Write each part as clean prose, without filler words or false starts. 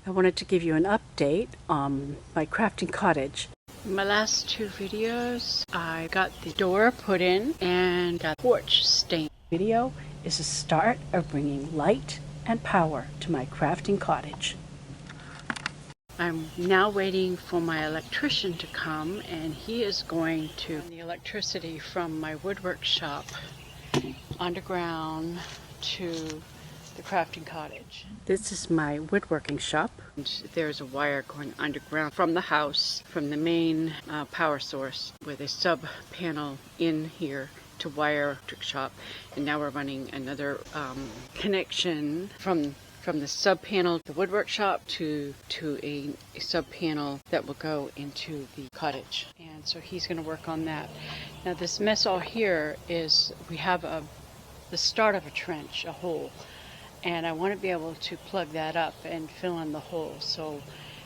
I wanted to give you an update on my crafting cottage. In my last two videos, I got the door put in and got the porch stained. The video is a start of bringing light and power to my crafting cottage. I'm now waiting for my electrician to come, and he is going to run the electricity from my woodwork shop underground to the crafting cottage. This is my woodworking shop. And there's a wire going underground from the house, from the main power source, with a sub panel in here to wire electric shop. And now we're running another connection from the sub panel, the woodwork shop, to a sub panel that will go into the cottage. And so he's going to work on that. Now this mess all here is, we have the start of a trench, a hole. And I want to be able to plug that up and fill in the hole. So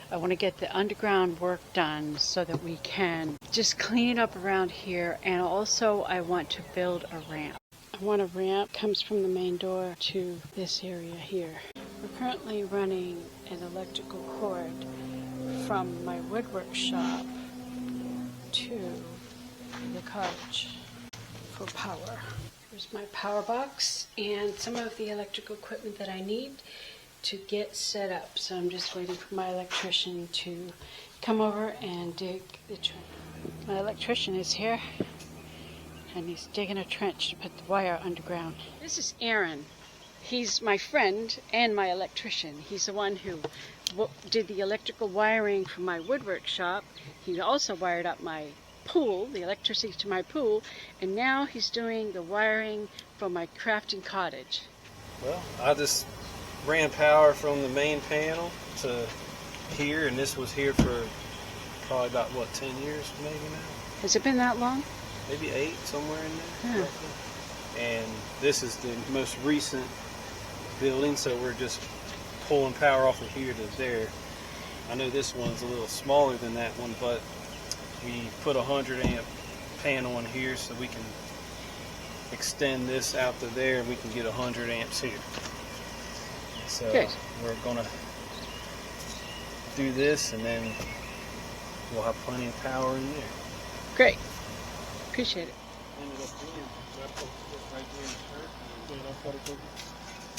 I want to get the underground work done so that we can just clean it up around here. And also I want to build a ramp. I want a ramp that comes from the main door to this area here. We're currently running an electrical cord from my woodwork shop to the cottage for power. Here's my power box and some of the electrical equipment that I need to get set up. So I'm just waiting for my electrician to come over and dig the trench. My electrician is here and he's digging a trench to put the wire underground. This is Aaron. He's my friend and my electrician. He's the one who did the electrical wiring for my woodwork shop. He also wired up my pool, the electricity to my pool, and now he's doing the wiring for my crafting cottage. Well, I just ran power from the main panel to here, and this was here for probably about, 10 years maybe now? Has it been that long? Maybe 8, somewhere in there. Yeah. And this is the most recent building, so we're just pulling power off of here to there. I know this one's a little smaller than that one, but we put a 100 amp panel in here so we can extend this out to there and we can get 100 amps here. So good. We're gonna do this and then we'll have plenty of power in there. Great. Appreciate it.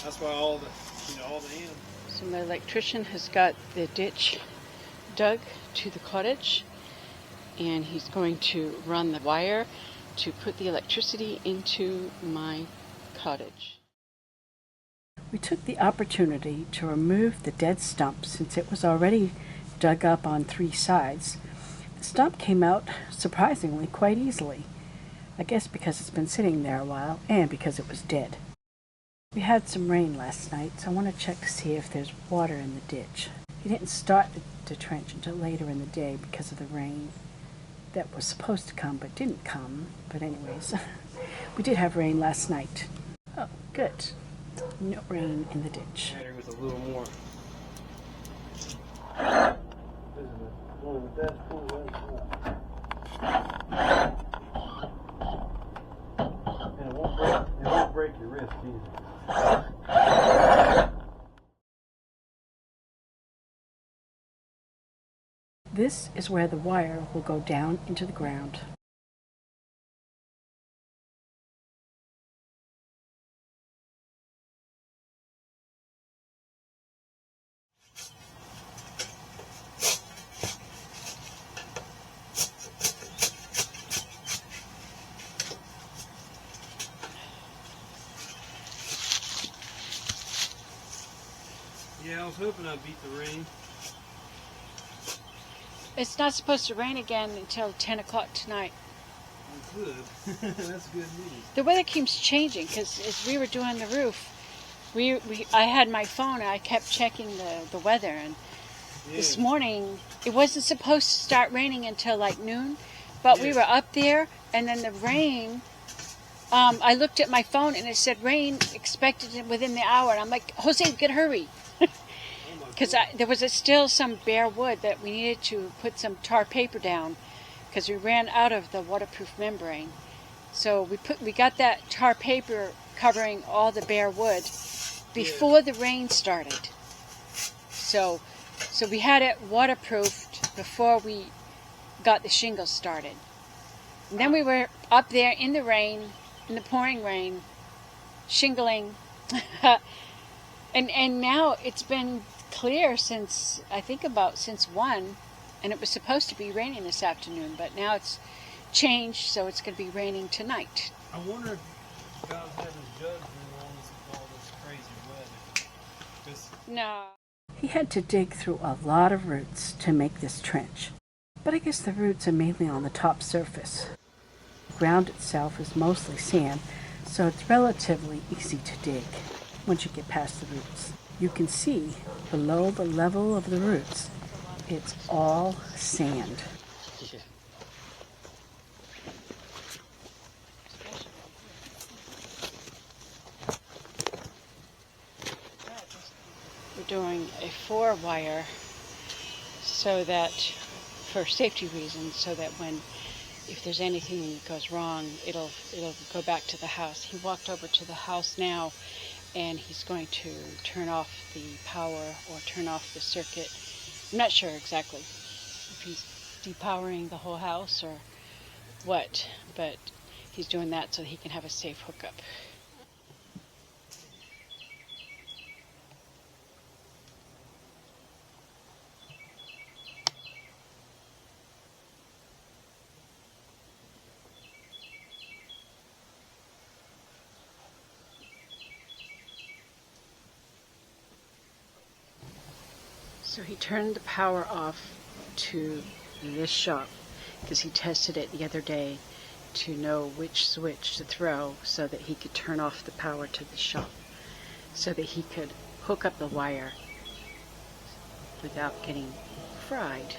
That's why all the ends. So my electrician has got the ditch dug to the cottage, and he's going to run the wire to put the electricity into my cottage. We took the opportunity to remove the dead stump since it was already dug up on 3 sides. The stump came out surprisingly quite easily. I guess because it's been sitting there a while and because it was dead. We had some rain last night, so I want to check to see if there's water in the ditch. He didn't start the trench until later in the day because of the rain that was supposed to come but didn't come. But anyways, we did have rain last night. Oh, good. No rain in the ditch. With a little more. This is one of the best pools and it won't break your wrist either. This is where the wire will go down into the ground. Yeah, I was hoping I'd beat the rain. It's not supposed to rain again until 10 o'clock tonight. Good. That's good news. The weather keeps changing because as we were doing the roof, I had my phone and I kept checking the weather, and this morning it wasn't supposed to start raining until like noon, but we were up there and then the rain, I looked at my phone and it said rain expected within the hour, and I'm like, Jose, we gotta hurry. Because there was still some bare wood that we needed to put some tar paper down because we ran out of the waterproof membrane. So we got that tar paper covering all the bare wood before the rain started. So So we had it waterproofed before we got the shingles started. And then we were up there in the rain, in the pouring rain, shingling. and now it's been clear since, I think since 1, and it was supposed to be raining this afternoon, but now it's changed, so it's going to be raining tonight. I wonder if God's having judgment on us with all this crazy weather. No. He had to dig through a lot of roots to make this trench, but I guess the roots are mainly on the top surface. The ground itself is mostly sand, so it's relatively easy to dig once you get past the roots. You can see below the level of the roots, it's all sand. Yeah. We're doing a 4-wire so that, for safety reasons, so that if there's anything that goes wrong, it'll go back to the house. He walked over to the house now, and he's going to turn off the power or turn off the circuit. I'm not sure exactly if he's depowering the whole house or what, but he's doing that so he can have a safe hookup. So he turned the power off to this shop because he tested it the other day to know which switch to throw so that he could turn off the power to the shop so that he could hook up the wire without getting fried.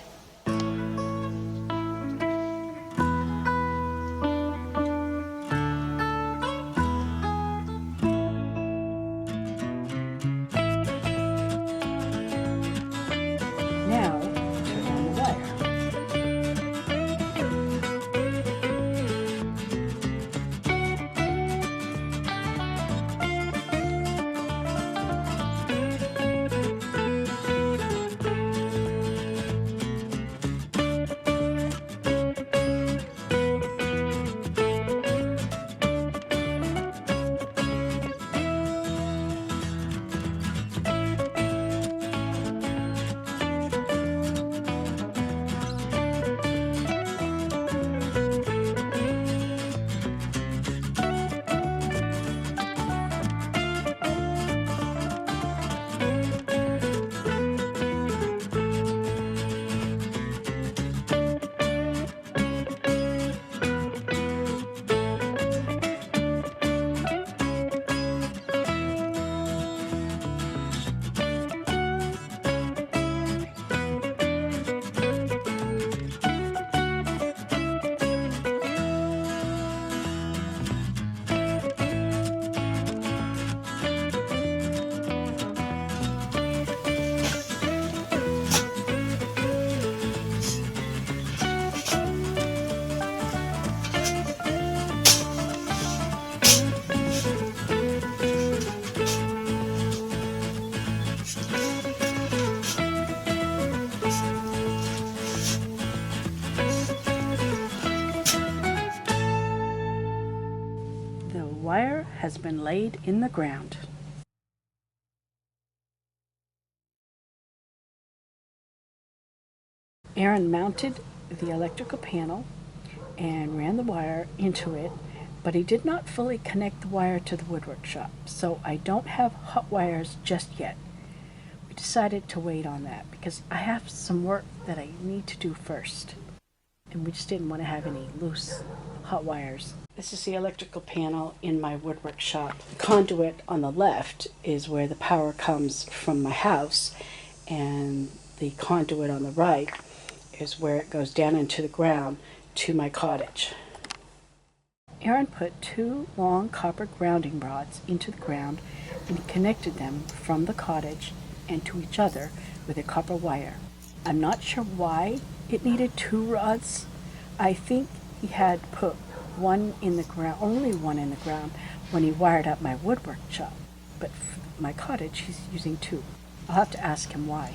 Now, turn on the wire. The wire has been laid in the ground. Aaron mounted the electrical panel and ran the wire into it, but he did not fully connect the wire to the woodwork shop, so I don't have hot wires just yet. We decided to wait on that because I have some work that I need to do first, and we just didn't want to have any loose hot wires. This is the electrical panel in my woodwork shop. The conduit on the left is where the power comes from my house, and the conduit on the right is where it goes down into the ground to my cottage. Aaron put 2 long copper grounding rods into the ground and he connected them from the cottage and to each other with a copper wire. I'm not sure why it needed 2 rods. I think he had put one in the ground, only one in the ground, when he wired up my woodwork shop. But for my cottage, he's using 2. I'll have to ask him why.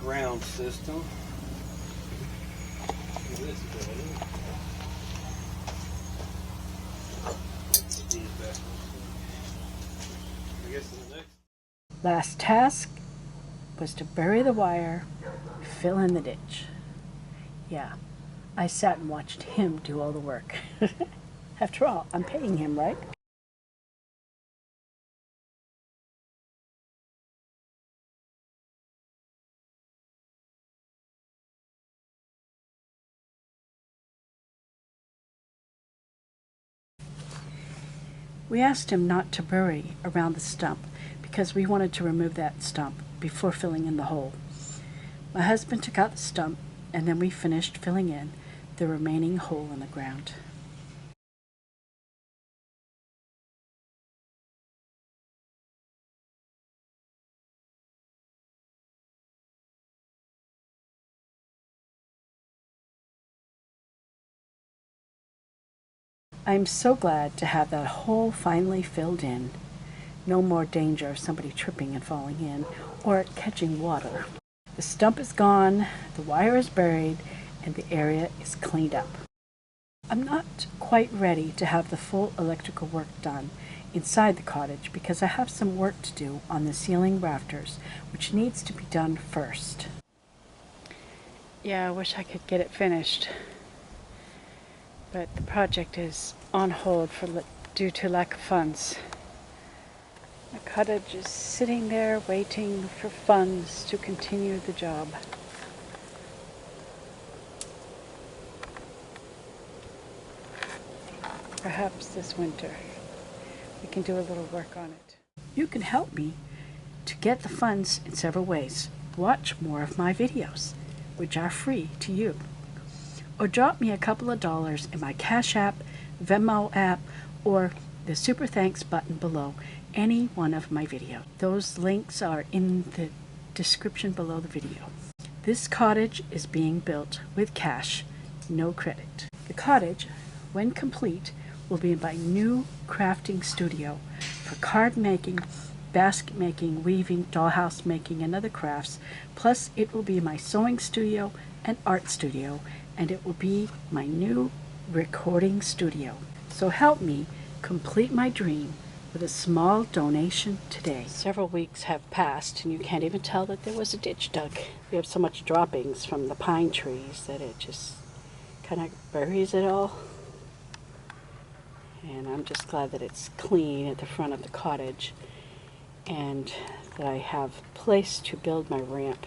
ground system for this building. I guess the next Last task was to bury the wire, fill in the ditch. Yeah, I sat and watched him do all the work. After all, I'm paying him, right? We asked him not to bury around the stump because we wanted to remove that stump before filling in the hole. My husband took out the stump and then we finished filling in the remaining hole in the ground. I'm so glad to have that hole finally filled in. No more danger of somebody tripping and falling in or catching water. The stump is gone, the wire is buried, and the area is cleaned up. I'm not quite ready to have the full electrical work done inside the cottage because I have some work to do on the ceiling rafters, which needs to be done first. Yeah, I wish I could get it finished, but the project is on hold due to lack of funds. The cottage is sitting there waiting for funds to continue the job. Perhaps this winter we can do a little work on it. You can help me to get the funds in several ways. Watch more of my videos, which are free to you. Or drop me a couple of dollars in my Cash App, Venmo app, or the Super Thanks button below any one of my videos. Those links are in the description below the video. This cottage is being built with cash, no credit. The cottage, when complete, will be my new crafting studio for card making, basket making, weaving, dollhouse making, and other crafts. Plus, it will be my sewing studio and art studio, and it will be my new recording studio. So help me complete my dream with a small donation today. Several weeks have passed, and you can't even tell that there was a ditch dug. We have so much droppings from the pine trees that it just kind of buries it all. And I'm just glad that it's clean at the front of the cottage and that I have a place to build my ramp